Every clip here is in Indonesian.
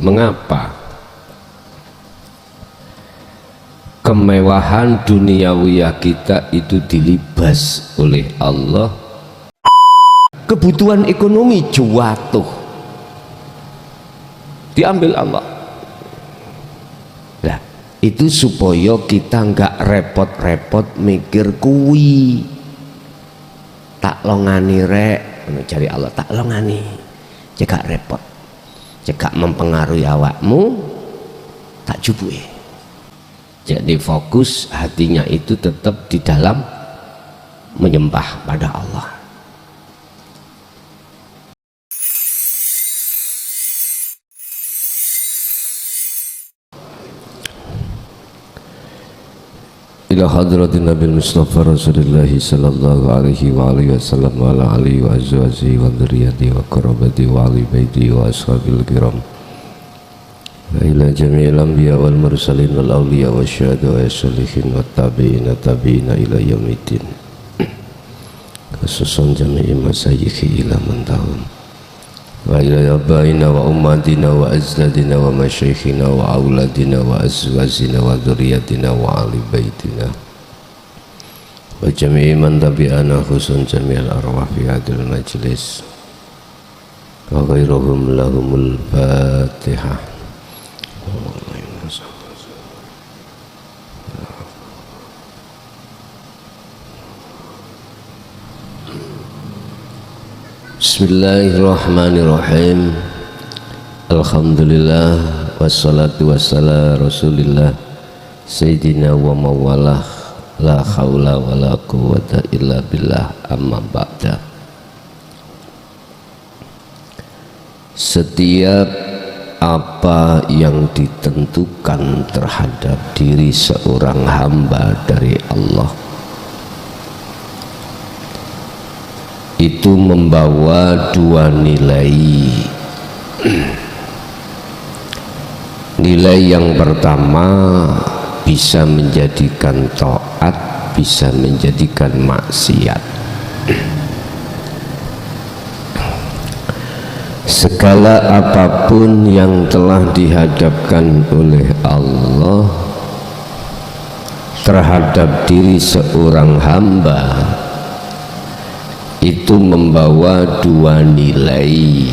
Mengapa kemewahan duniawiyah kita itu dilibas oleh Allah? Kebutuhan ekonomi jatuh, diambil Allah. Nah, itu supaya kita nggak repot-repot mikir kuwi, tak longani rek, cari Allah tak longani, cekak repot, cekak mempengaruhi awakmu, tak jubui. Jadi fokus hatinya itu tetap di dalam menyembah pada Allah. Ila hadratin Nabi Mustafa Rasulullah sallallahu alaihi wa alihi wasallam wa ala alihi wa azwajihi wa dzurriyyatihi wa qarabati wa ali baiti wa ashabil kiram wa ila jami'il anbiya wal mursalin wal awliya wa syuhada wa sholihin wa tabi'ina ila yaumiddin khususan jami'i masyayikhi ila mantahum wa ila abaina wa ummatina wa ajdadina wa masyayikhina wa auladina wa azwajina wa dzurriyyatina wa ali baitina wa jami'i man tabi'ana khususan jami'al arwah fi hadil majlis wa ghairuhum lahumul fatihah. Bismillahirrahmanirrahim. Alhamdulillah wassalatu wassalamu rasulillah sayyidina wa mawalah la haula wa la quwwata illa billah amma ba'da. Setiap apa yang ditentukan terhadap diri seorang hamba dari Allah itu membawa dua nilai. Nilai yang pertama bisa menjadikan taat, bisa menjadikan maksiat. Segala apapun yang telah dihadapkan oleh Allah terhadap diri seorang hamba itu membawa dua nilai.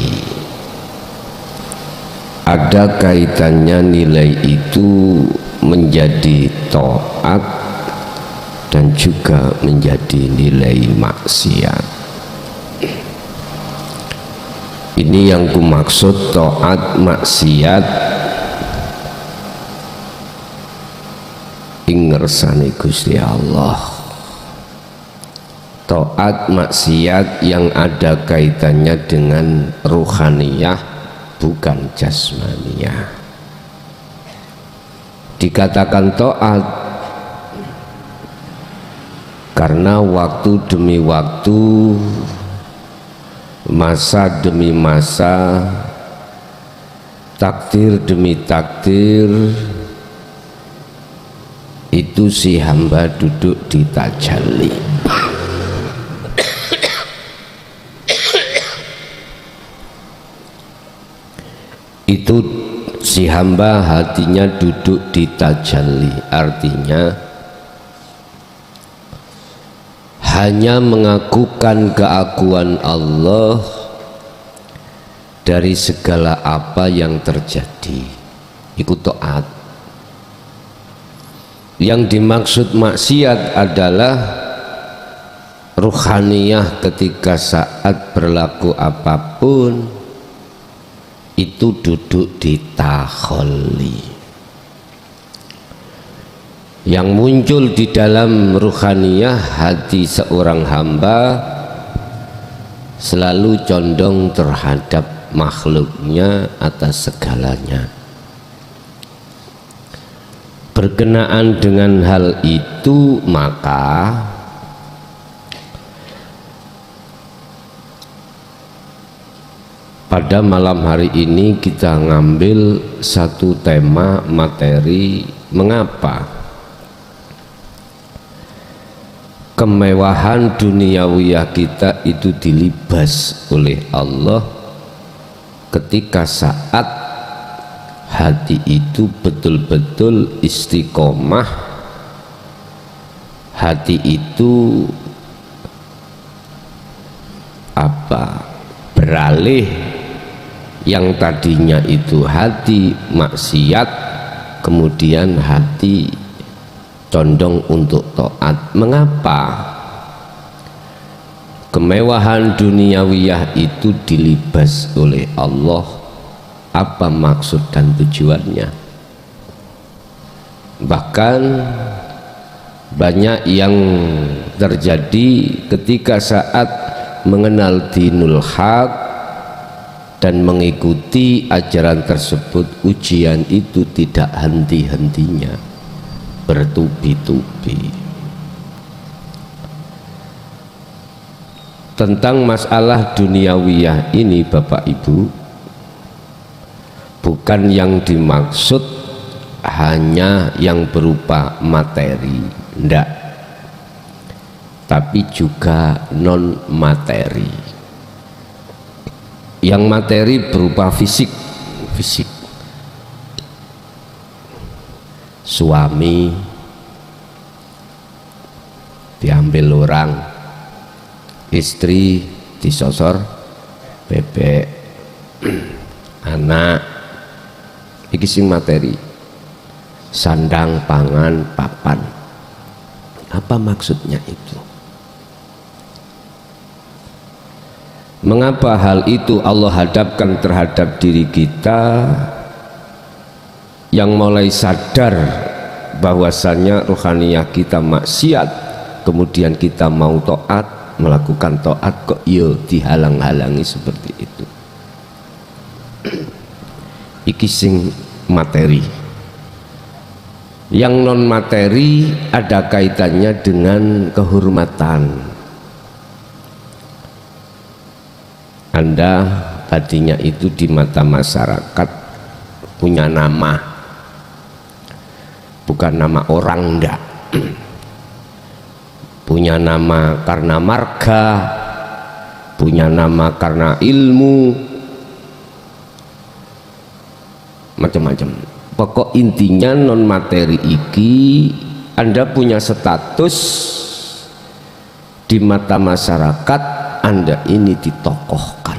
Ada kaitannya nilai itu menjadi taat dan juga menjadi nilai maksiat. Ini yang kumaksud taat maksiat ing ngersane Gusti Allah. Taat maksiat yang ada kaitannya dengan ruhaniyah bukan jasmaniyah. Dikatakan taat karena waktu demi waktu, masa demi masa, takdir demi takdir, itu si hamba duduk di tajalli. Itu si hamba hatinya duduk di tajalli, artinya hanya mengakukan keakuan Allah dari segala apa yang terjadi. Ikut taat. Yang dimaksud maksiat adalah ruhaniyah ketika saat berlaku apapun itu duduk di takhalli. Yang muncul di dalam ruhaniyah hati seorang hamba selalu condong terhadap makhluknya atas segalanya. Berkenaan dengan hal itu, maka pada malam hari ini kita ngambil satu tema materi, mengapa kemewahan duniawiyah kita itu dilibas oleh Allah ketika saat hati itu betul-betul istiqomah, hati itu beralih, yang tadinya itu hati maksiat kemudian hati condong untuk taat. Mengapa? Kemewahan duniawiyah itu dilibas oleh Allah. Apa maksud dan tujuannya? Bahkan banyak yang terjadi ketika saat mengenal dinul haq dan mengikuti ajaran tersebut, ujian itu tidak henti-hentinya, bertubi-tubi. Tentang masalah duniawiyah ini Bapak Ibu, bukan yang dimaksud hanya yang berupa materi, enggak, tapi juga non materi. Yang materi berupa fisik, suami diambil orang, istri disosor bebek, anak iki sing materi, sandang, pangan, papan. Apa maksudnya itu? Mengapa hal itu Allah hadapkan terhadap diri kita yang mulai sadar bahwasannya rohaniyah kita maksiat, kemudian kita mau taat, melakukan taat, kok yo dihalang-halangi seperti itu? Iki sing materi. Yang non materi ada kaitannya dengan kehormatan. Anda tadinya itu di mata masyarakat punya nama, bukan nama orang, enggak. Punya nama karena marga, punya nama karena ilmu, macam-macam. Pokok intinya non materi iki, Anda punya status di mata masyarakat, Anda ini ditokohkan.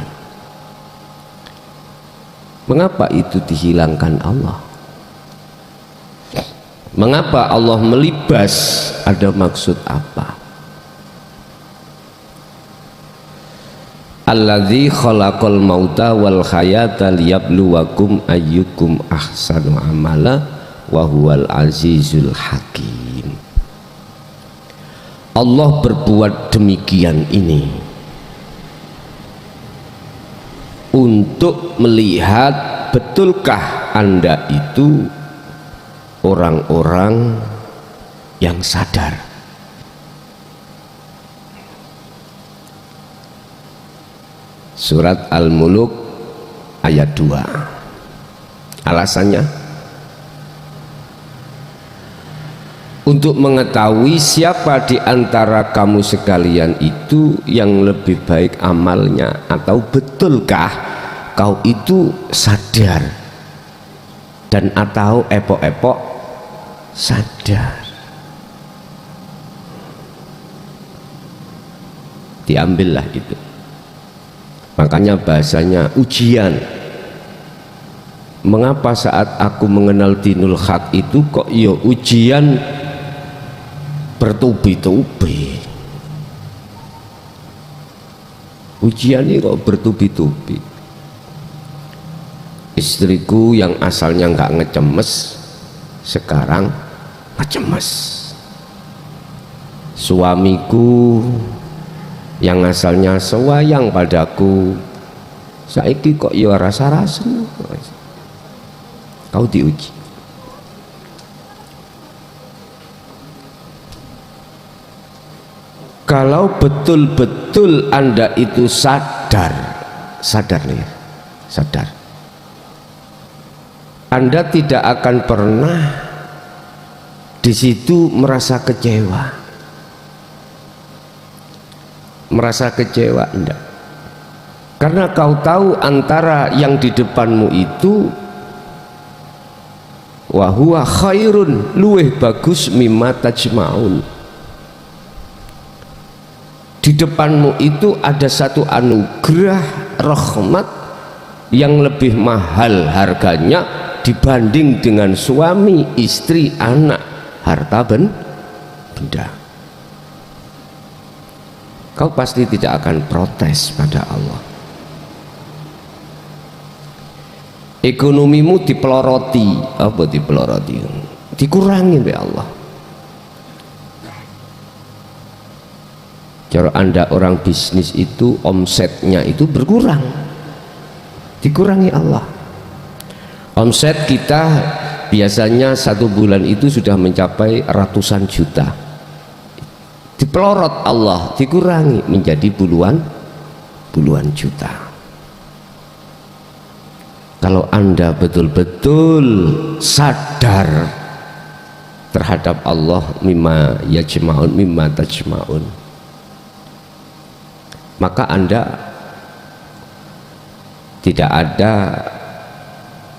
Mengapa itu dihilangkan Allah? Mengapa Allah melibas? Ada maksud apa? Alladzi khalaqal mauta wal hayata liyabluwakum ayyukum ahsanu amala wa huwal azizul hakim. Allah berbuat demikian ini untuk melihat betulkah Anda itu orang-orang yang sadar. Surat Al-Muluk ayat 2. Alasannya untuk mengetahui siapa di antara kamu sekalian itu yang lebih baik amalnya, atau betulkah kau itu sadar dan atau epok-epok sadar. Diambillah itu. Makanya bahasanya ujian. Mengapa saat aku mengenal dinul haq itu kok yo ujian bertubi-tubi? Ujian ini kok bertubi-tubi? Istriku yang asalnya nggak ngecemes sekarang ngecemes. Suamiku yang asalnya sewayang padaku saiki kok ya rasa-rasa. Kau diuji. Kalau betul-betul Anda itu sadar nih, sadar, Anda tidak akan pernah di situ merasa kecewa. Merasa kecewa enggak, karena kau tahu antara yang di depanmu itu wa huwa khairun, luweh bagus mimma tajma'un. Di depanmu itu ada satu anugerah rahmat yang lebih mahal harganya dibanding dengan suami, istri, anak, harta benda. Kau pasti tidak akan protes pada Allah. Ekonomimu dipeloroti, apa dipeloroti? Dikurangi oleh Allah. Cara Anda orang bisnis itu omsetnya itu berkurang, dikurangi Allah. Omset kita biasanya satu bulan itu sudah mencapai ratusan juta, dipelorot Allah, dikurangi menjadi puluhan juta. Kalau Anda betul-betul sadar terhadap Allah, mimma yajma'un mimma tajma'un, maka Anda tidak ada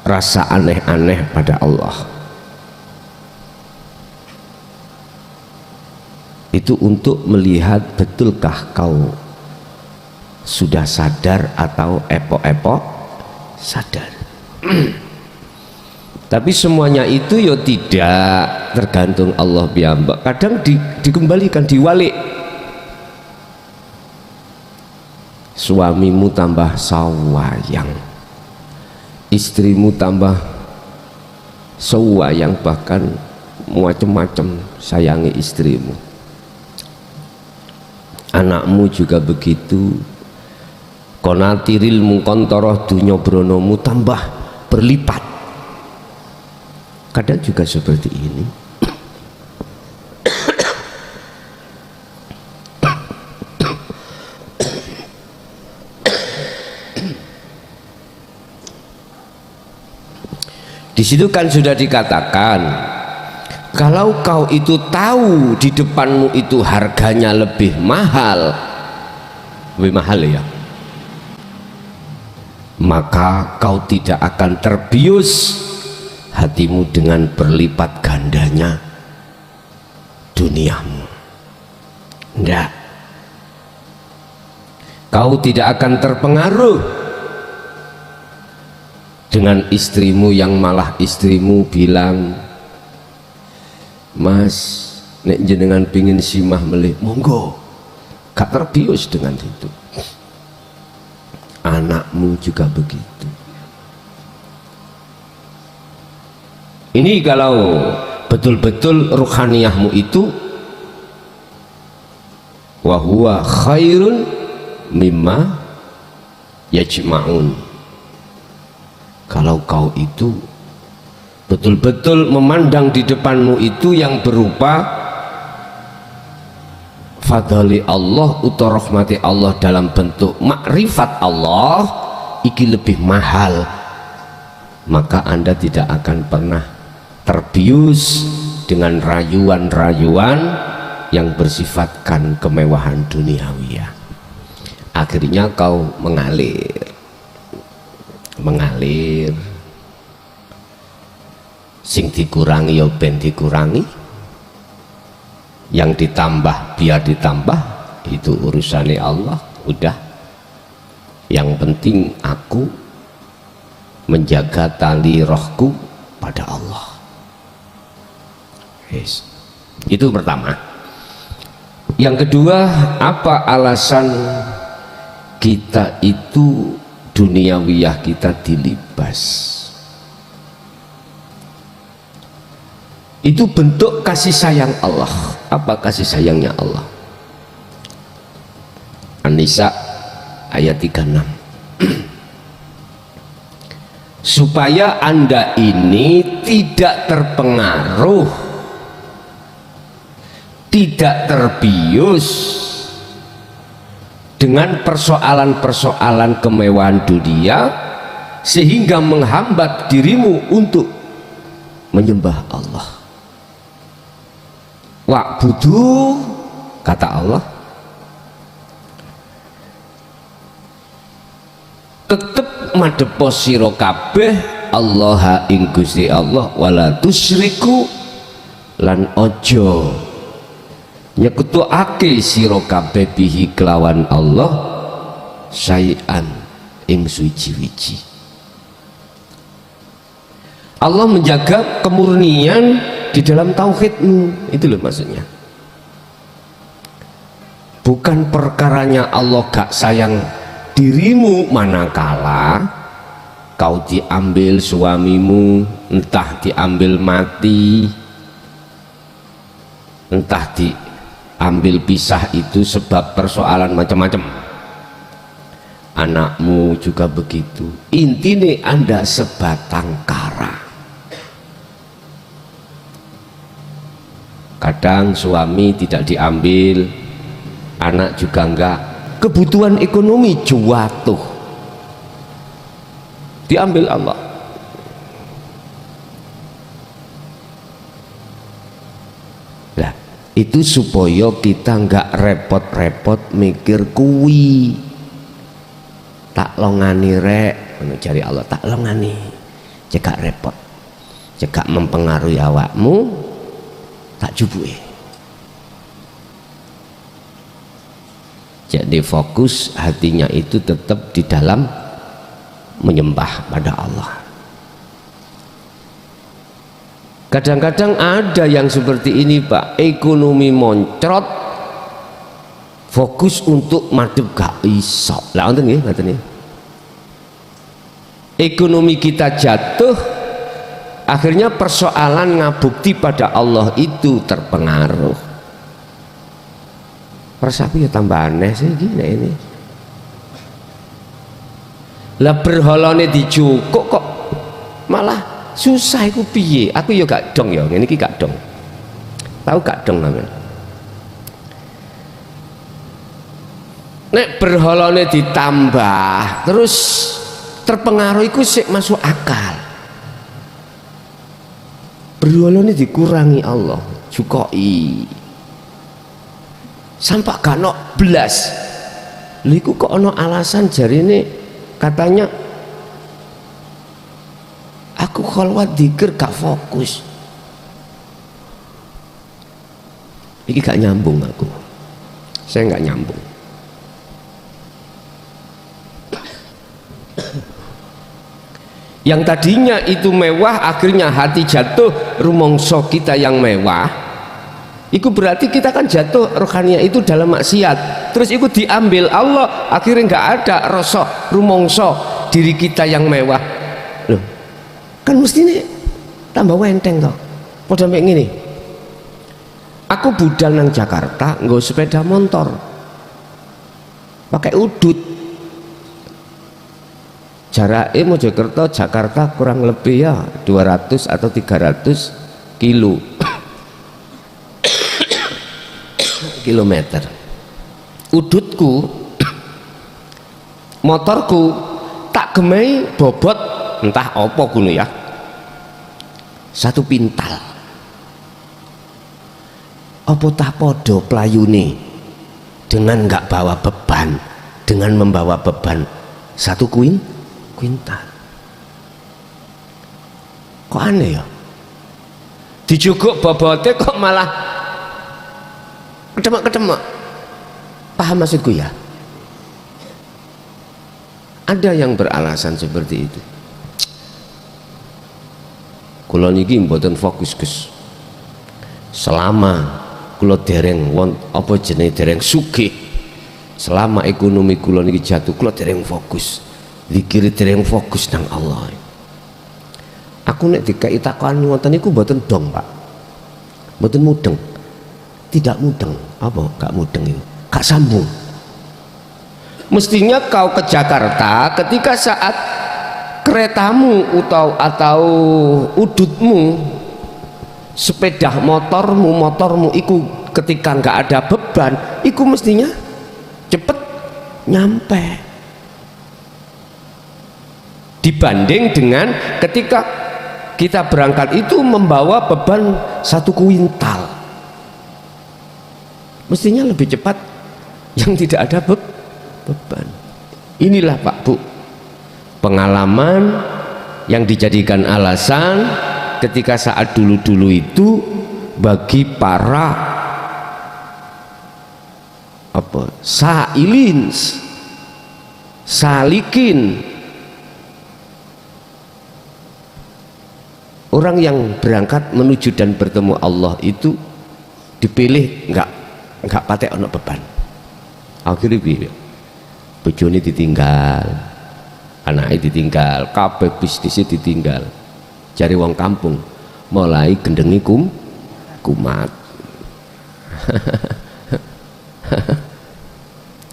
rasa aneh-aneh pada Allah. Itu untuk melihat betulkah kau sudah sadar atau epok-epok sadar. Tapi semuanya itu ya tidak tergantung Allah piyambak. Kadang dikembalikan, diwalik. Suamimu tambah sawayang, istrimu tambah sawayang, bahkan macam-macam sayangi istrimu. Anakmu juga begitu. Konatiril mungkontoroh dunya bronomu tambah berlipat. Kadang juga seperti ini. Di situ kan sudah dikatakan, kalau kau itu tahu di depanmu itu harganya lebih mahal ya, maka kau tidak akan terbius hatimu dengan berlipat gandanya duniamu. Enggak. Kau tidak akan terpengaruh dengan istrimu yang malah istrimu bilang, Mas, nek jenengan pingin simah melih, monggo. Gak terbius dengan itu. Anakmu juga begitu. Ini kalau betul-betul ruhaniyahmu itu wa huwa khairun mimma yajma'un. Kalau kau itu betul-betul memandang di depanmu itu yang berupa fadli Allah atau rahmati Allah dalam bentuk makrifat Allah, iki lebih mahal, maka Anda tidak akan pernah terbius dengan rayuan-rayuan yang bersifatkan kemewahan duniawi. Akhirnya kau mengalir, sing dikurangi ya ben dikurangi, yang ditambah biar ditambah, itu urusannya Allah. Udah, yang penting aku menjaga tali rohku pada Allah. Yes. Itu pertama. Yang kedua, apa alasan kita itu duniawiyah kita dilibas? Itu bentuk kasih sayang Allah. Apa kasih sayangnya Allah? An-Nisa ayat 36. Supaya Anda ini tidak terpengaruh, tidak terbius dengan persoalan-persoalan kemewahan dunia, sehingga menghambat dirimu untuk menyembah Allah. Wa'budu, kata Allah, tetep madepo sira kabeh Allah ing Gusti Allah wala tusyriku lan ojo nyekutuake sira kabeh bihi kelawan Allah syai'an ing suci-wici. Allah menjaga kemurnian di dalam tauhidmu, itu loh maksudnya. Bukan perkaranya Allah gak sayang dirimu manakala kau diambil suamimu, entah diambil mati, entah diambil pisah, itu sebab persoalan macam-macam. Anakmu juga begitu. Intinya Anda sebatang kara. Kadang suami tidak diambil, anak juga enggak, kebutuhan ekonomi jatuh, diambil Allah. Lah itu supaya kita enggak repot-repot mikir kuwi, tak longani rek, cari Allah, tak longani, cekak repot, cekak mempengaruhi awakmu, tak jubuke. Jadi fokus hatinya itu tetap di dalam menyembah pada Allah. Kadang-kadang ada yang seperti ini Pak, ekonomi moncrot, fokus untuk madhep gak iso. Lah ngoten nggih, ngoten nggih. Ekonomi kita jatuh, akhirnya persoalan ngabukti pada Allah itu terpengaruh. Persapi ya tambah aneh sih gini ini. Lah berhalane dicukuk kok malah susah iku piye? Aku ya gak dong ya, ngene iki gak dong. Tahu gak dong namanya? Nek berhalane ditambah terus terpengaruh iku sik masuk akal. Berhalane dikurangi Allah, cukoki. Sampai gak ono belas. Lha iku kok ono alasan jarine katanya aku khalwat dzikir gak fokus. Iki gak nyambung aku. Saya gak nyambung. Yang tadinya itu mewah akhirnya hati jatuh, rumongso kita yang mewah. Itu berarti kita kan jatuh rohaninya itu dalam maksiat. Terus itu diambil Allah, akhirnya nggak ada rasa rumongso diri kita yang mewah. Loh, kan mestinya tambah wenteng toh. Padha mek ngene. Aku budal nang Jakarta nggo sepeda motor. Pakai udut. Jaraknya Mojokerto Jakarta kurang lebih ya 200 atau 300 kilo. Kilometer. Udutku motorku tak gemei bobot entah apa kuno ya 1 pintal. Apa tak podo pelayune dengan nggak bawa beban, dengan membawa beban 1 kuintal. Kok aneh ya? Dijuguk bobotnya kok malah kedemak-kedemak. Paham maksudku ya? Ada yang beralasan seperti itu. Kula niki mboten fokus Gus. Selama kula dereng apa jenenge dereng sugih, selama ekonomi kula niki jatuh, kula dereng fokus. Zikir dereng fokus nang Allah. Aku nek dikai takokan ngoten niku mboten dong, Pak. Mboten mudeng. Tidak mudeng. Apa gak mudeng itu? Gak sambung. Mestinya kau ke Jakarta ketika saat keretamu atau udutmu, sepeda motormu iku ketika nggak ada beban, iku mestinya cepet nyampe. Dibanding dengan ketika kita berangkat itu membawa beban 1 kuintal, mestinya lebih cepat yang tidak ada beban. Inilah Pak Bu, pengalaman yang dijadikan alasan ketika saat dulu-dulu itu bagi para sailin, salikin, orang yang berangkat menuju dan bertemu Allah itu dipilih enggak patek ono beban. Akhirnya pilih bojone ditinggal, anaknya ditinggal, kabeh bisnisnya ditinggal, cari wong kampung mulai gendengi kumat.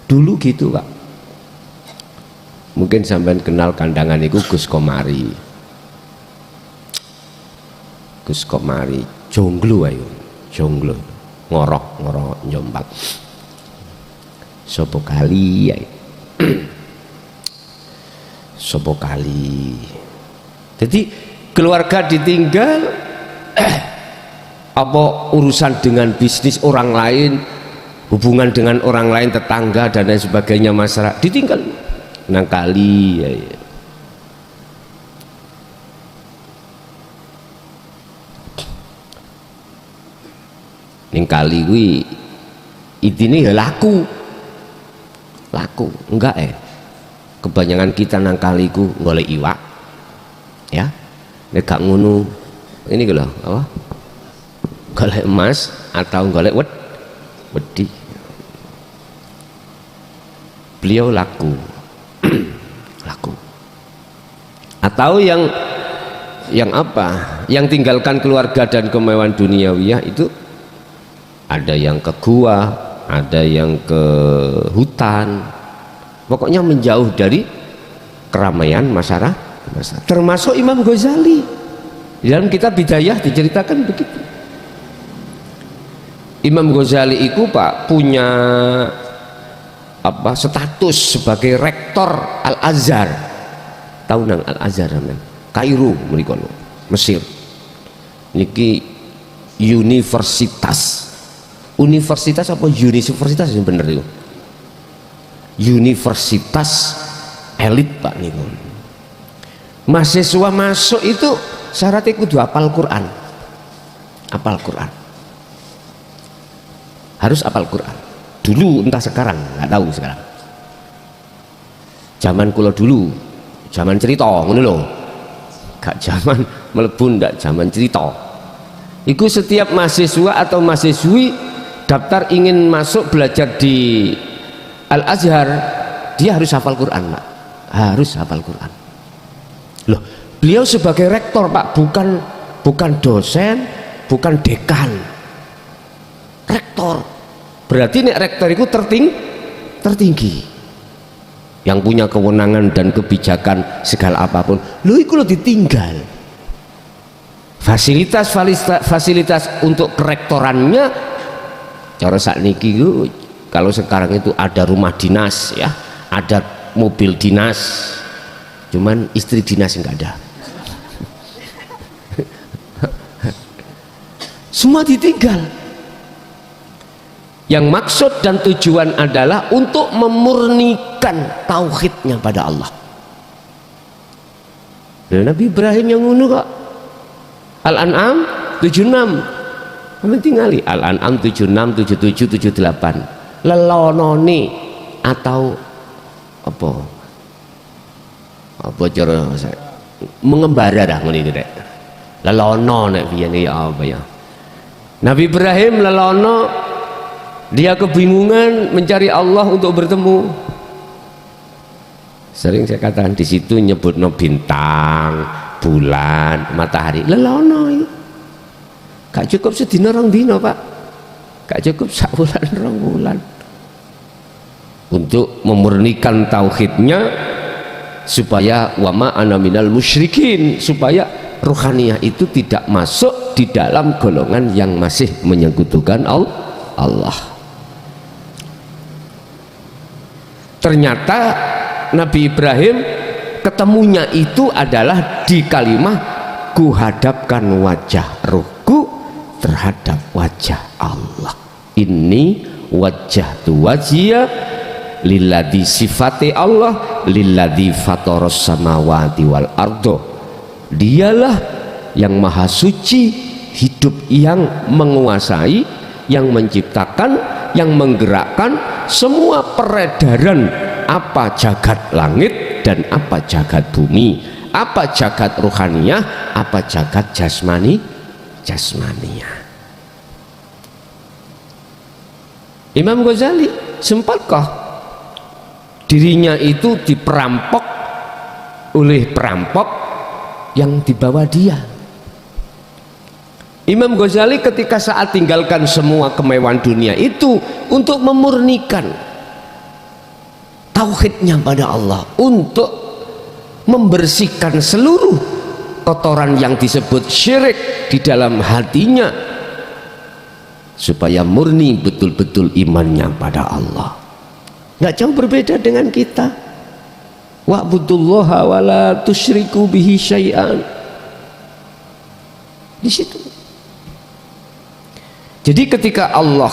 Dulu gitu Pak, mungkin sampean kenal kandangan itu Gus Komari. Gus Komari jonglo ayo, jonglo ngorok Jombang. Sopo kali ya. Sopo kali. Jadi keluarga ditinggal, apa urusan dengan bisnis orang lain, hubungan dengan orang lain, tetangga dan lain sebagainya, masyarakat ditinggal nang kali ya. Ning kali kuwi intine ya laku enggak kebanyakan kita nang kali ku golek iwak ya, nek gak ngono ini lho apa golek emas atau golek wedi. Beliau laku laku. Atau yang apa, yang tinggalkan keluarga dan kemewahan duniawiyah itu ada yang ke gua, ada yang ke hutan, pokoknya menjauh dari keramaian masyarakat. Termasuk Imam Ghazali di dalam kitab Bidayah diceritakan begitu. Imam Ghazali itu Pak punya apa status sebagai rektor Al-Azhar. Tahu nang Al-Azhar men? Kairo mriku Mesir. Niki universitas apa universitas yang bener itu? Universitas elit Pak niku. Mahasiswa masuk itu syaratnya kudu hafal Quran. Hafal Quran. Harus hafal Quran. Dulu entah sekarang, nggak tahu sekarang. Zaman kula dulu, zaman cerita ngono lho. Gak zaman mlebu, ndak zaman cerita. Iku setiap mahasiswa atau mahasiswi daftar ingin masuk belajar di Al-Azhar, dia harus hafal Quran Pak, harus hafal Quran. Loh, beliau sebagai rektor Pak, bukan dosen, bukan dekan, rektor. Berarti nek rektor itu tertinggi, yang punya kewenangan dan kebijakan segala apapun. Loh, itu lo ditinggal fasilitas untuk kerektorannya. Cara sakniki itu kalau sekarang itu ada rumah dinas ya, ada mobil dinas, cuman istri dinas enggak ada. Semua ditinggal. Yang maksud dan tujuan adalah untuk memurnikan tauhidnya pada Allah. Dan Nabi Ibrahim yang ngono kok. Al-An'am 76. Kamu tinggali Al-An'am 76, 77, 78. Lelonone atau apa cara mengembara dah ngene iki rek. Lelono nek biyene ya apa ya. Nabi Ibrahim lelono, dia kebingungan mencari Allah untuk bertemu. Sering saya katakan di situ nyebutno bintang, bulan, matahari. Lelono itu. Gak cukup sedina rong dina Pak, gak cukup sak bulan rong bulan untuk memurnikan tauhidnya supaya wama ana minal musyrikin, supaya ruhaniyah itu tidak masuk di dalam golongan yang masih menyekutukan Allah. Ternyata Nabi Ibrahim ketemunya itu adalah di kalimah ku hadapkan wajah ruhku terhadap wajah Allah. Ini wajah tu wajia lilladzi sifati Allah lilladzi fataras samawati wal ardo Dialah yang maha suci, hidup, yang menguasai, yang menciptakan, yang menggerakkan semua peredaran apa jagat langit dan apa jagat bumi, apa jagat ruhaniyah, apa jagat jasmaniyah. Imam Ghazali sempatkah dirinya itu diperampok oleh perampok yang dibawa dia? Imam Ghazali ketika saat tinggalkan semua kemewahan dunia itu untuk memurnikan tauhidnya pada Allah, untuk membersihkan seluruh kotoran yang disebut syirik di dalam hatinya, supaya murni betul-betul imannya pada Allah. Nggak jauh berbeda dengan kita. Wa'budullaha wa la tusyriku bihi syai'an. Di situ. Jadi ketika Allah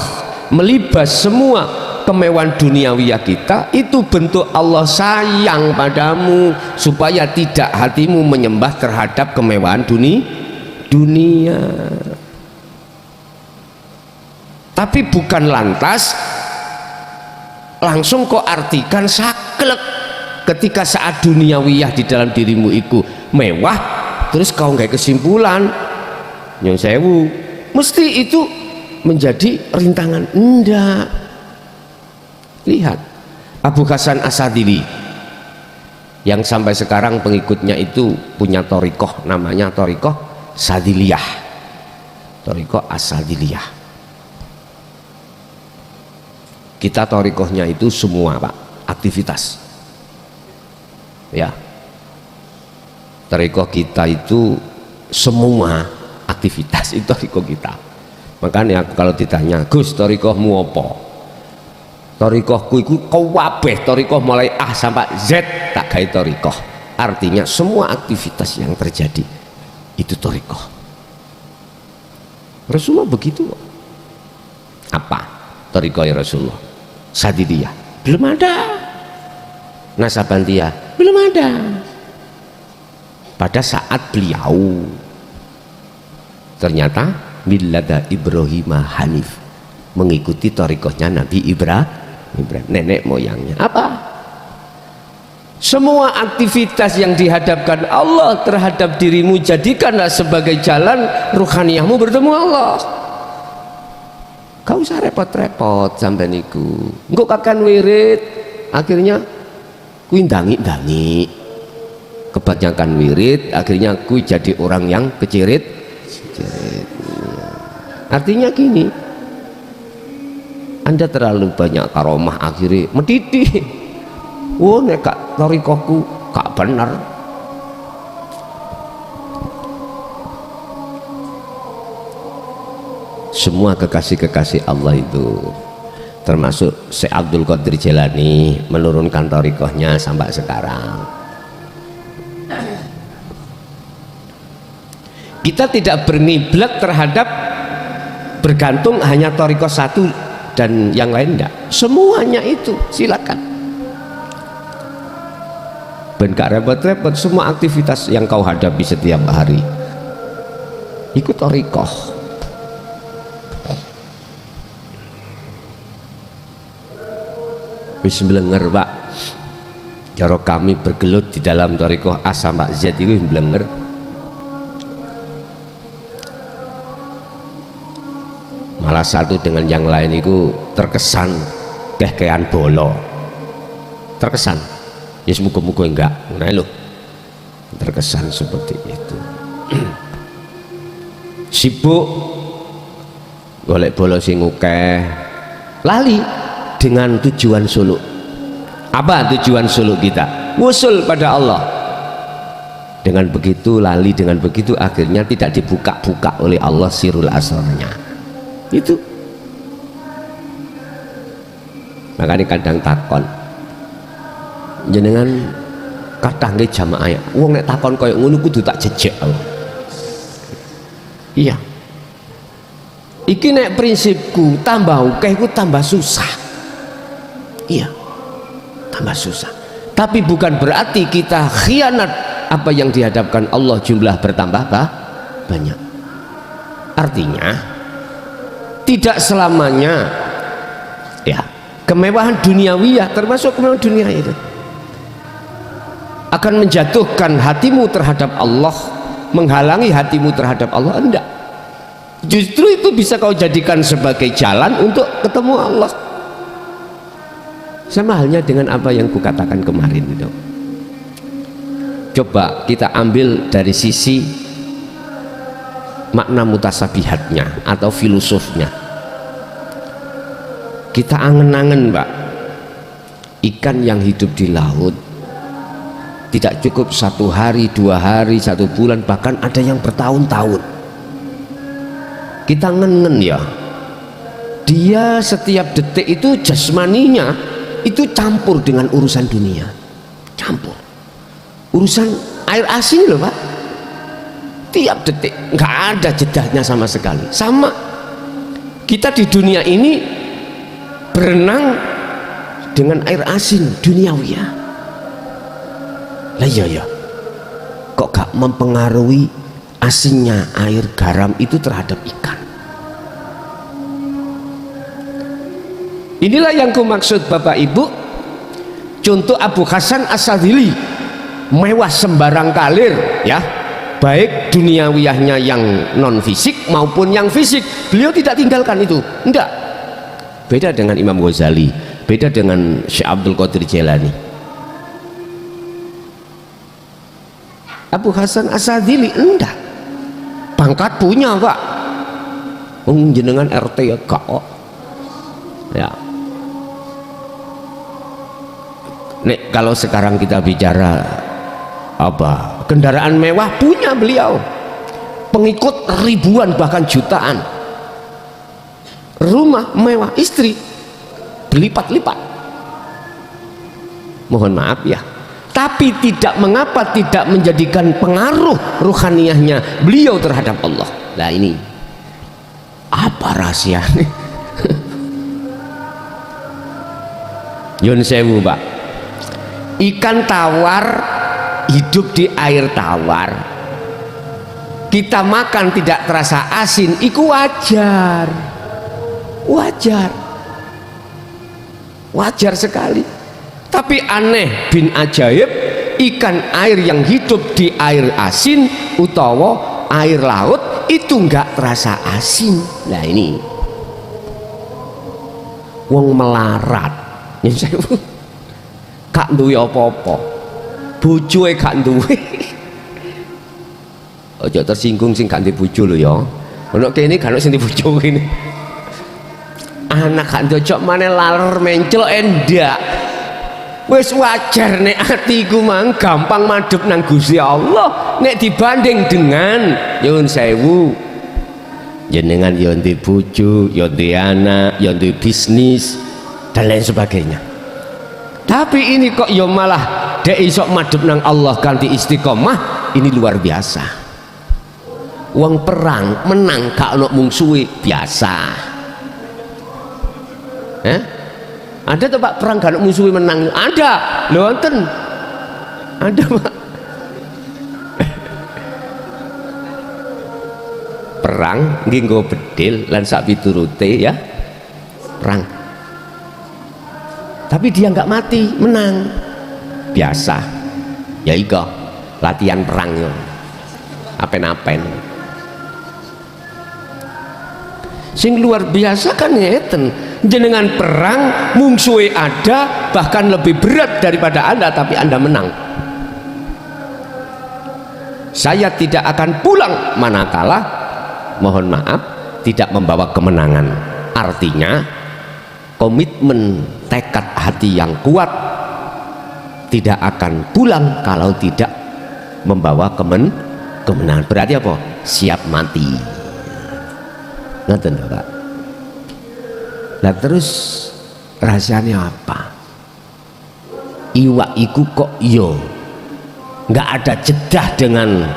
melibas semua kemewahan duniawiyah kita, itu bentuk Allah sayang padamu supaya tidak hatimu menyembah terhadap kemewahan dunia. Tapi bukan lantas langsung kau artikan saklek ketika saat duniawiyah di dalam dirimu itu mewah, terus kau nggak kesimpulan nyong sewu mesti itu menjadi rintangan. Enggak. Lihat Abu Hasan Asadili yang sampai sekarang pengikutnya itu punya torikoh, namanya torikoh Sadiliyah, torikoh Asadiliyah. Kita torikohnya itu semua Pak, aktivitas ya. Torikoh kita itu semua aktivitas, itu torikoh kita. Makanya kalau ditanya, Gus torikohmu apa? Torikohku itu kabeh, torikoh mulai A sampai Z tak gawe torikoh. Artinya semua aktivitas yang terjadi itu torikoh. Rasulullah begitu. Apa torikoh ya Rasulullah? Sadiliyah belum ada, Nasabandiyah belum ada. Pada saat beliau ternyata millata Ibrahim Hanif, mengikuti torikohnya Nabi Ibrahim, nenek moyangnya. Apa? Semua aktivitas yang dihadapkan Allah terhadap dirimu, jadikanlah sebagai jalan ruhaniyahmu bertemu Allah. Kau usah repot-repot sampai niku. Engko kakan wirid, akhirnya kui dangi-dangi. Kebanyakan wirid, akhirnya kui jadi orang yang kecirit. Artinya gini, Anda terlalu banyak karomah, akhirnya mendidih. Oh nek kak torikohku kak benar. Semua kekasih-kekasih Allah itu, termasuk Syekh Abdul Qadir Jailani, menurunkan torikohnya sampai sekarang. Kita tidak berngiblat terhadap bergantung hanya torikoh satu dan yang lain enggak, semuanya itu silakan. Ben gak repot-repot, semua aktivitas yang kau hadapi setiap hari ikut torikoh. Wis mblenger Pak, cara kami bergelut di dalam torikoh A sampai Z itu mblenger. Malah satu dengan yang lain itu terkesan kekean bolo, terkesan ya semoga-moga enggak, nah loh terkesan seperti itu. Sibuk golek bolo sing akeh, lali dengan tujuan suluk. Apa tujuan suluk kita? Wusul pada Allah. Dengan begitu lali, dengan begitu akhirnya tidak dibuka-buka oleh Allah sirul asrarnya. Itu makanya kadang takon jenengan kathah nggih jamaah, wong nek takon koyo ngono kudu tak jejek. Iya, iki nek prinsipku tambah akeh ku tambah susah. Iya, tambah susah. Tapi bukan berarti kita khianat apa yang dihadapkan Allah jumlah bertambah banyak. Artinya tidak selamanya ya kemewahan duniawiyah, termasuk kemewahan dunia itu, akan menjatuhkan hatimu terhadap Allah, menghalangi hatimu terhadap Allah. Enggak, justru itu bisa kau jadikan sebagai jalan untuk ketemu Allah. Sama halnya dengan apa yang kukatakan kemarin itu. Coba kita ambil dari sisi makna mutasabihatnya atau filosofnya. Kita angen-angen, Pak, ikan yang hidup di laut tidak cukup 1 hari, 2 hari, 1 bulan, bahkan ada yang bertahun-tahun. Kita ngen-ngen ya, dia setiap detik itu jasmaninya itu campur dengan urusan dunia, campur urusan air asin loh, Pak. Tiap detik nggak ada jedahnya sama sekali. Sama kita di dunia ini berenang dengan air asin duniawi ya. Lah iya ya, kok gak mempengaruhi asinnya air garam itu terhadap ikan? Inilah yang kumaksud Bapak Ibu. Contoh Abu Hasan As-Sadzili, mewah sembarang kalir ya, baik duniawiyahnya yang non fisik maupun yang fisik, beliau tidak tinggalkan itu. Enggak, beda dengan Imam Ghazali, beda dengan Syekh Abdul Qadir Jailani. Abu Hasan As-Sadzili enggak, pangkat punya, Pak, jenengan RT ya kak ya. Nek kalau sekarang kita bicara apa, kendaraan mewah punya beliau, pengikut ribuan bahkan jutaan, rumah mewah, istri berlipat-lipat. Mohon maaf ya, tapi tidak mengapa tidak menjadikan pengaruh ruhaniyahnya beliau terhadap Allah. Nah ini apa rahasianya? Yun sewu, Pak, ikan tawar hidup di air tawar, kita makan tidak terasa asin, itu wajar, wajar sekali. Tapi aneh bin ajaib, ikan air yang hidup di air asin utawa air laut itu enggak terasa asin. Nah ini wong melarat gak duwe apa-apa, bojoe gak duwe. Aja tersinggung sing gak duwe bojo lho ya. Ono kene gak ono sing duwe bojo kene. Anak gak ndocok maneh laler menclok endak. Wis wajar nek atiku mang gampang madhep nang Gusti Allah nek dibanding dengan nyuwun sewu jenengan ya ndek bojo, ya ndek anak, ya ndek bisnis dan lain sebagainya. Tapi ini kok ya malah dek iso madhep nang Allah kanthi istiqomah, ini luar biasa. Wong perang menang gak ono mungsuhe biasa. Ada tuh Pak perang gak ono mungsuhe menang? Ada, lho wonten. Ada, Pak. Perang nggih nggo bedil lan sak piturute ya. Perang. Tapi dia nggak mati, menang biasa ya. Iko latihan perang yo apen-apen. Sing luar biasa kan ngeten, jenengan perang mungsuhe ada bahkan lebih berat daripada Anda, tapi Anda menang. Saya tidak akan pulang manakala, mohon maaf, tidak membawa kemenangan. Artinya komitmen tekad hati yang kuat tidak akan pulang kalau tidak membawa kemenangan. Berarti apa? Siap mati. Ngoten, Pak. Lah terus rahasianya apa? Iwak iku kok yo nggak ada jedah dengan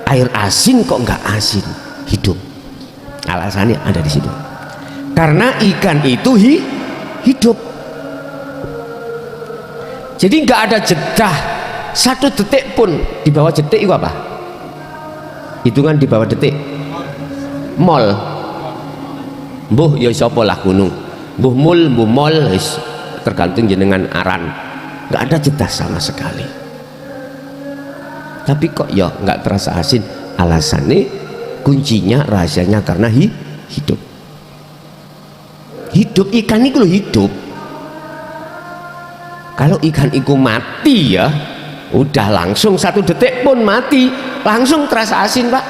air asin, kok nggak asin hidup? Alasannya ada di situ. Karena ikan itu hidup, jadi nggak ada jedah satu detik pun di bawah detik itu apa? Hitungan di bawah detik mol mbuh ya sapa lah gunung mbuh mul mbuh mol tergantung jenengan aran, nggak ada jeda sama sekali. Tapi kok ya nggak terasa asin, alasannya kuncinya rahasianya karena hidup ikan itu loh hidup. Kalau ikan itu mati ya udah langsung satu detik pun mati langsung terasa asin pak,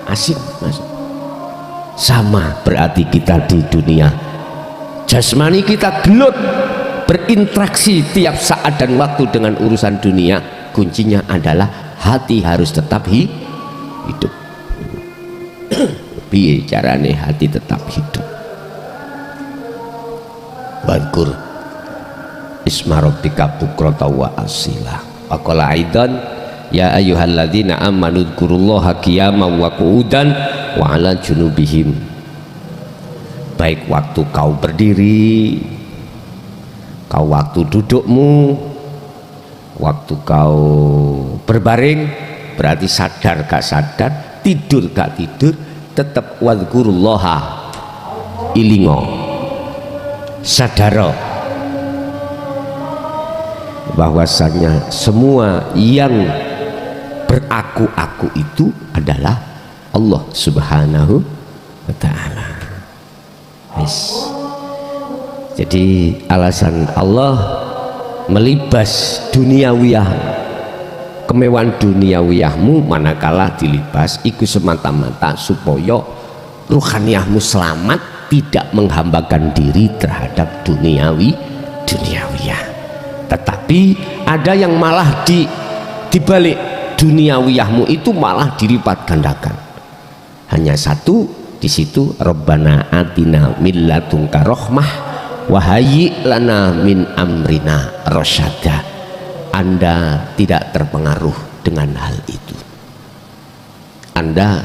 asin mas. Sama berarti kita di dunia jasmani kita gelut berinteraksi tiap saat dan waktu dengan urusan dunia, kuncinya adalah hati harus tetap hidup. Piye carane hati tetap hidup? Wadkur isma rabbika bukrata wa asila. Faqala aidan ya ayyuhalladzina amanu dzkurullaha qiyaman wa qu'udan wa 'ala junubihim. Baik waktu kau berdiri, kau waktu dudukmu, waktu kau berbaring, berarti sadar gak sadar, tidur gak tidur, tetap wadkurullaha ilingo sadaro bahwasanya semua yang beraku-aku itu adalah Allah Subhanahu wa ta'ala. Yes. Jadi alasan Allah melibas duniawiyah, kemewahan duniawiyahmu manakala dilibas iku semata-mata supaya ruhaniyahmu selamat, tidak menghambakan diri terhadap duniawiyah. Tetapi ada yang malah dibalik duniawiyahmu itu malah dilipat gandakan. Hanya satu di situ, Rabbana atina min ladunka rahmah wa hayyi lana min amrina rasyada. Anda tidak terpengaruh dengan hal itu. Anda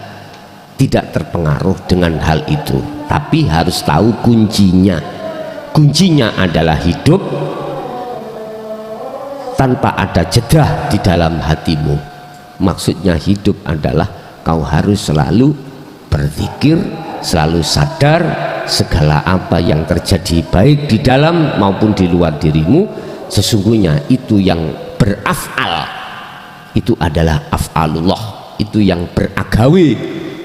tidak terpengaruh dengan hal itu, tapi harus tahu kuncinya. Kuncinya adalah hidup tanpa ada jeda di dalam hatimu. Maksudnya hidup adalah kau harus selalu berzikir, selalu sadar segala apa yang terjadi baik di dalam maupun di luar dirimu, sesungguhnya itu yang beraf'al itu adalah af'alullah, itu yang beragawe,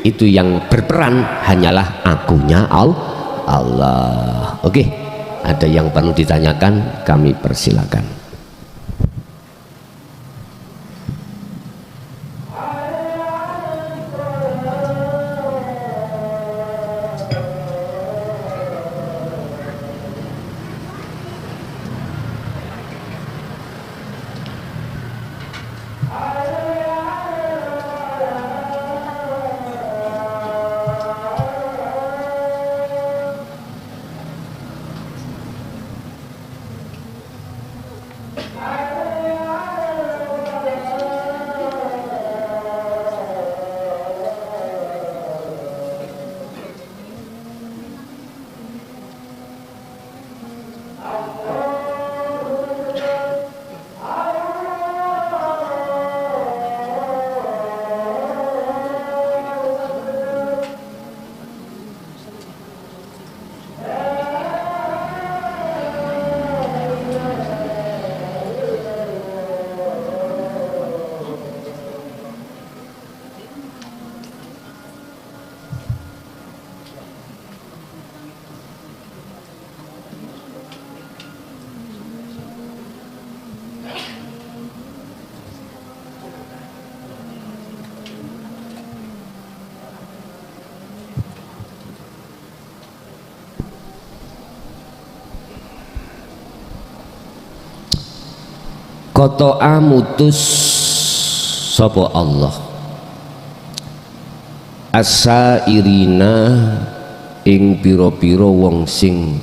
itu yang berperan hanyalah akunya Allah. Oke, ada yang perlu ditanyakan, kami persilakan. Qata'a mutus sapa Allah as-sairina ing pira-pira wong sing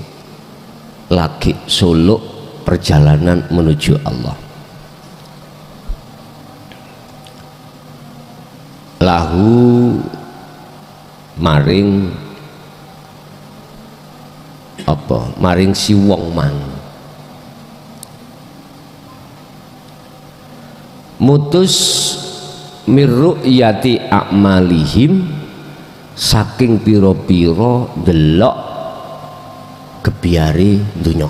lagi suluk perjalanan menuju Allah. Lahu maring apa? Maring si wong mang mutus mirru'yati a'malihim saking piro-piro delok kebiare dunya,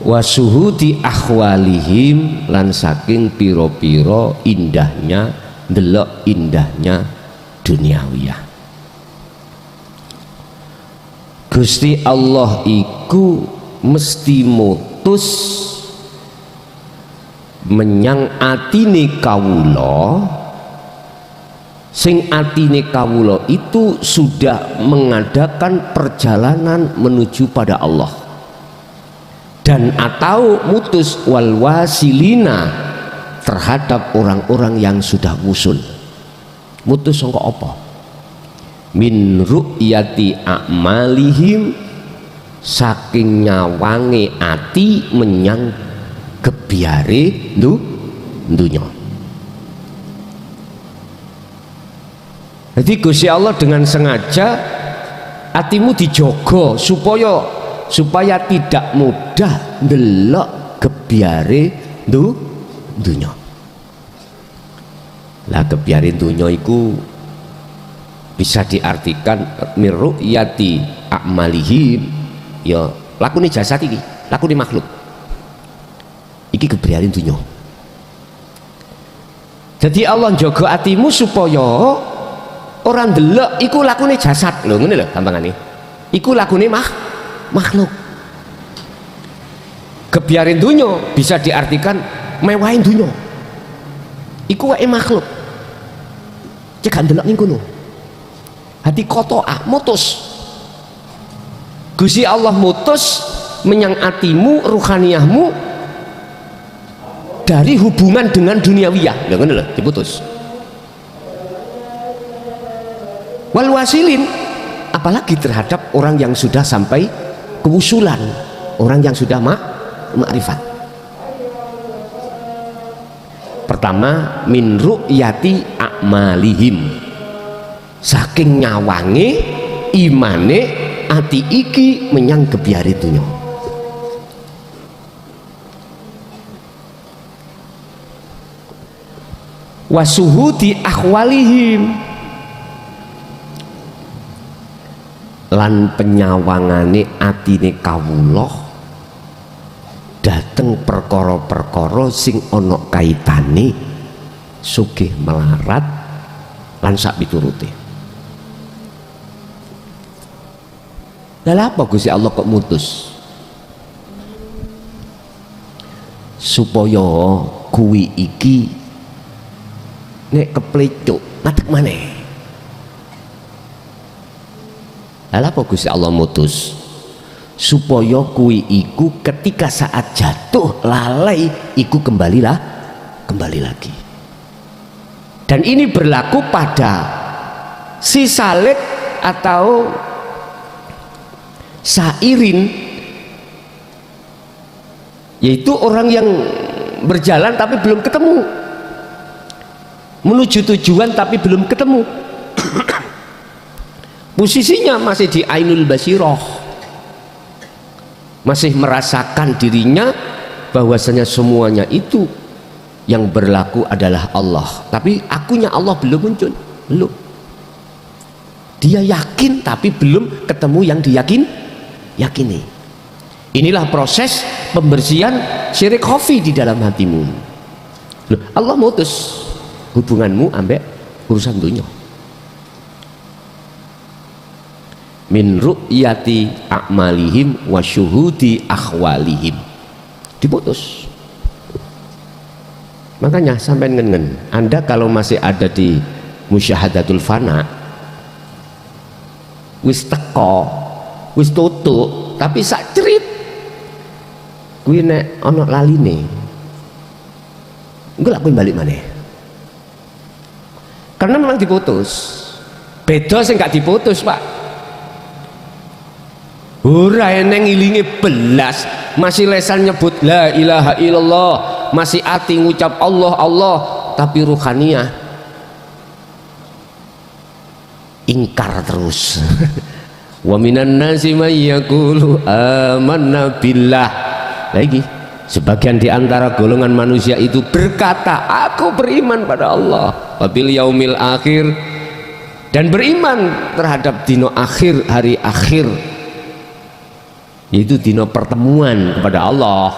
wasuhudi akhwalihim lan saking piro-piro indahnya delok indahnya duniawiyah. Gusti Allah iku mesti mutus menyang atine kawula, sing atine kawula itu sudah mengadakan perjalanan menuju pada Allah, dan atau mutus wal wasilina terhadap orang-orang yang sudah wusul. Mutus sangka apa? Min ru'yati a'malihim saking nyawange ati menyang kebiare dunya. Jadi Gusti Allah dengan sengaja atimu dijogo supaya tidak mudah ndelok kebiare dunya. Lah kebiare dunya iku bisa diartikan mirru'yati a'malihim, ya lakune jasad iki, lakune makhluk iki kebiarin dunya. Jadi Allah njaga atimu supaya orang delok iku lakune jasad lho, ngene lho gampangane. Iku lakune makhluk. Kebiarin dunya bisa diartikan mewahin dunya. Iku wae makhluk. Cek gak ndelok ning kono. Hati kotoa mutus. Gusti Allah mutus menyang atimu, ruhaniyahmu dari hubungan dengan duniawiyah. Lho ngono lho, diputus. Wal wasilin, apalagi terhadap orang yang sudah sampai kewusulan, orang yang sudah makrifat. Pertama, min ru'yati a'malihim, saking nyawange imane ati iki menyang kebiare dunya. Wasuhudi akhwalihim, lan penyawangane atine kawula dateng perkara-perkara sing ana kaitane sugih melarat lan sak piturute. Lah apa Gusti Allah kok mutus? Supaya kuwi iki nek keplecuk ngadeg maneh. Lah apa Gusti Allah mutus? Supaya kuwi iku ketika saat jatuh lalai iku kembali lagi. Dan ini berlaku pada si salik atau sairin, yaitu orang yang berjalan tapi belum ketemu, menuju tujuan tapi belum ketemu. Posisinya masih di ainul basiroh, masih merasakan dirinya bahwasanya semuanya itu yang berlaku adalah Allah, tapi akunya Allah belum muncul, belum. Dia yakin tapi belum ketemu yang yakini. Inilah proses pembersihan syirik khafi di dalam hatimu. Loh, Allah mutus hubunganmu ambek urusan dunia. Min ru'yati a'malihim wa syuhudi akhwalihim, diputus. Makanya sampai ngen-ngen, Anda kalau masih ada di musyahadatul fana, wis teko, wis tutuk, tapi sak cerit kuwi nek ana laline engko lak balik maneh, karena memang diputus. Beda sing gak diputus, Pak. Ora eneng ilinge belas, masih lesan nyebut la ilaha illallah, masih ati ngucap Allah Allah, tapi ruhaniyah ingkar terus. Wa minan nasi may yaqulu amanna billah. Lagi Sebagian di antara golongan manusia itu berkata, aku beriman pada Allah wabil yaumil akhir, dan beriman terhadap dino akhir, hari akhir, yaitu dino pertemuan kepada Allah.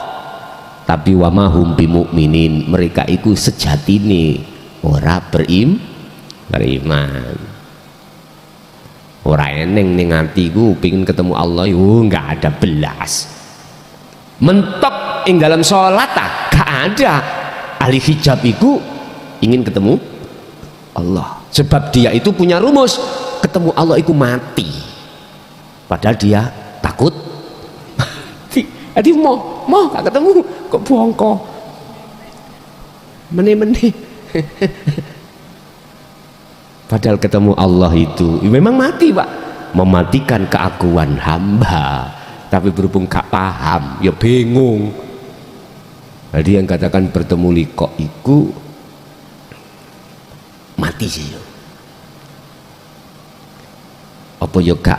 Tapi wa mahum bimu'minin, mereka itu sejatine ora beriman. Ora eneng ning atiku pengin ketemu Allah, yo enggak ada belas. Mentok ing dalam sholat gak ada. Ahli hijab itu ingin ketemu Allah, sebab dia itu punya rumus, ketemu Allah itu mati, padahal dia takut mati. Jadi mau gak ketemu kok bongko meneh-meneh padahal ketemu Allah itu memang mati Pak, mematikan keakuan hamba. Tapi berhubung gak paham ya bingung. Jadi yang katakan bertemu liko iku mati sih. Apa yo gak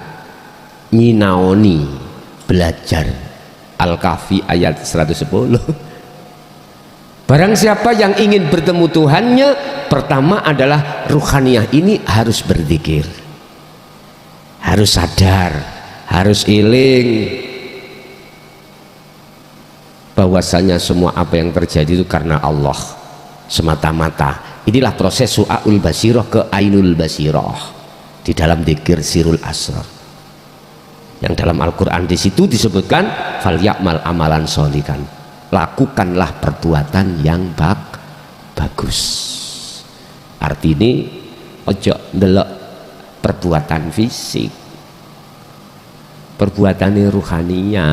nyinaoni belajar Al-Kahfi ayat 110. Barang siapa yang ingin bertemu Tuhannya, pertama adalah ruhaniyah ini harus berzikir, harus sadar, harus iling bahwasanya semua apa yang terjadi itu karena Allah semata-mata. Inilah proses su'aul basirah ke ainul basirah di dalam dzikir sirul asrar, yang dalam Al-Quran di situ disebutkan fal ya'mal amalan sholihan, lakukanlah perbuatan yang bagus. Artinya ojo ndelok perbuatan fisik, perbuatan ruhaninya,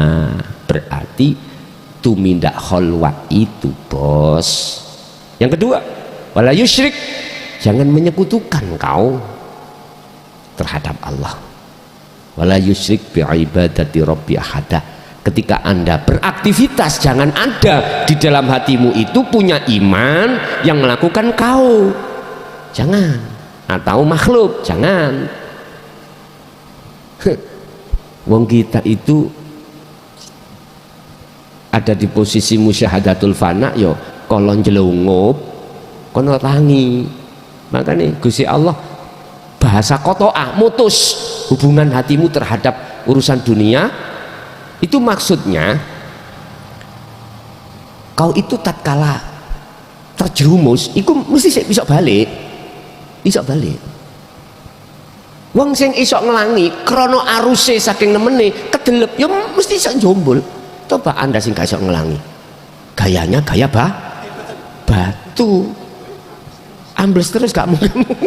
berarti tumindak kholwat itu bos. Yang kedua, wala yusyrik, jangan menyekutukan kau terhadap Allah. Wala yusyrik bi'ibadati rabbi ahada. Ketika Anda beraktivitas, jangan ada di dalam hatimu itu punya iman yang melakukan kau, jangan, atau makhluk, jangan. Wong kita itu ada di posisi musyahadatul fana, yo kolon jelungup kono tangi. Makanya Gusti Allah bahasa kotoah, mutus hubungan hatimu terhadap urusan dunia. Itu maksudnya kau itu tatkala terjerumus itu mesti bisa balik. Wong sing iso ngelangi krono aruse saking nemene kedelep ya mesti iso njombol. Coba Anda sing gak iso ngelangi, gayanya gaya batu ambles terus gak mungkin.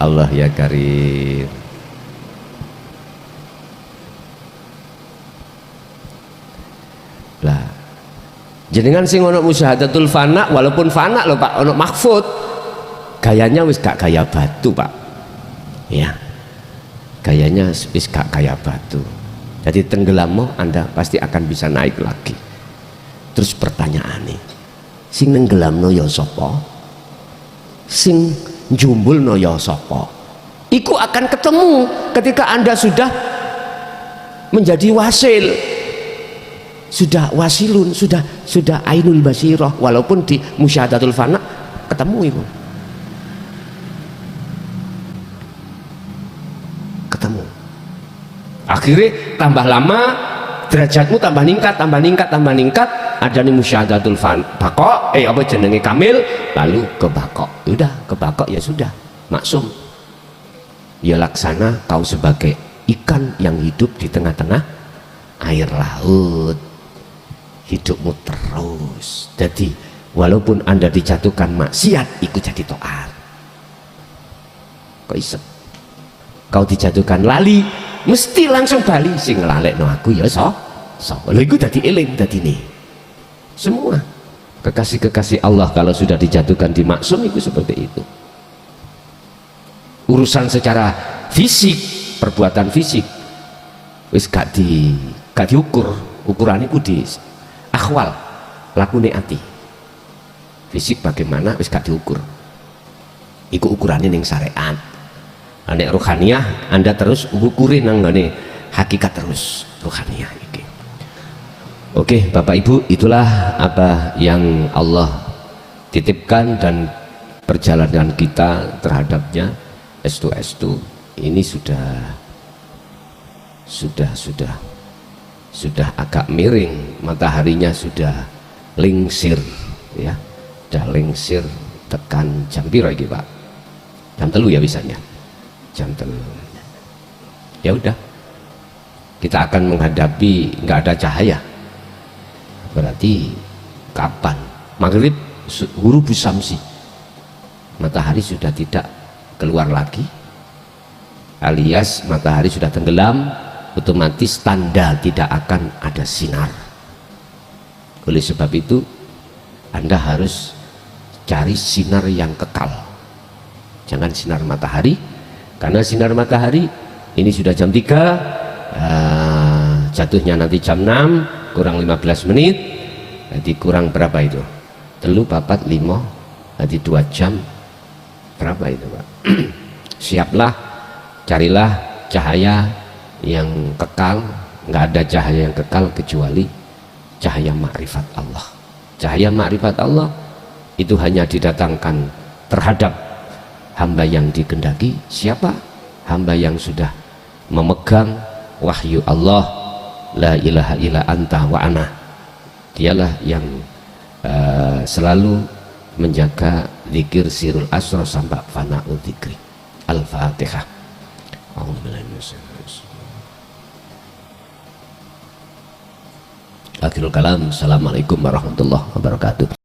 Allah ya karim. Lah jenengan sing ono musyahadatul fana, walaupun fana lho Pak, ono mahfud, gayanya wis gak gaya batu Pak, ya gayanya wis gak gaya batu. Jadi tenggelammu Anda pasti akan bisa naik lagi. Terus pertanyaan nih, sing nenggelamno ya sapa, sing njumbulno ya sapa? Iku akan ketemu ketika Anda sudah menjadi wasil, sudah wasilun, sudah ainul basirah, walaupun di musyahadatul fana ketemu itu. Ketemu. Akhirnya tambah lama derajatmu tambah ningkat, ada nih musyahadatul bako, apa jenenge kamil, lalu ke bako. Udah ke bako ya sudah maksum. Ya laksana kau sebagai ikan yang hidup di tengah-tengah air laut. Hidupmu terus. Jadi walaupun Anda dijatuhkan maksiat, ikut jadi taat. Kok isep? Kau dijatuhkan lali, mesti langsung bali sing nglalekno aku ya sapa. Lha iku dadi eling dadine. Semua kekasih-kekasih Allah kalau sudah dijatuhkan di maksum itu seperti itu. Urusan secara fisik, perbuatan fisik wis gak diukur. Ukuran itu di akhwal, lakune ati. Fisik bagaimana wis gak diukur. Iku ukurannya ning syariat. Nek rohaniyah Anda terus ngukurin nang ngene hakikat terus. ruhaniyah ini. Oke Bapak Ibu, itulah apa yang Allah titipkan dan perjalanan kita terhadapnya estu ini sudah agak miring, mataharinya sudah lingsir ya, sudah lingsir tekan jam piro iki Pak? Jam 3 ya bisanya, jam 3. Ya udah, kita akan menghadapi nggak ada cahaya. Berarti kapan? Maghrib hurufus samsi, matahari sudah tidak keluar lagi, alias matahari sudah tenggelam, otomatis tanda tidak akan ada sinar. Oleh sebab itu Anda harus cari sinar yang kekal, jangan sinar matahari, karena sinar matahari ini sudah jam 3, jatuhnya nanti jam 6 kurang 15 menit, jadi kurang berapa itu? 3, 4, 5, jadi 2 jam. Berapa itu Pak? Siaplah, carilah cahaya yang kekal. Nggak ada cahaya yang kekal kecuali cahaya makrifat Allah. Cahaya makrifat Allah itu hanya didatangkan terhadap hamba yang dikehendaki. Siapa? Hamba yang sudah memegang wahyu Allah, la ilaha illa anta wa ana. Dialah yang selalu menjaga zikir sirul asrar sampai fana'ul zikri. Al-Fatihah. Akhirul kalam. Assalamualaikum warahmatullahi wabarakatuh.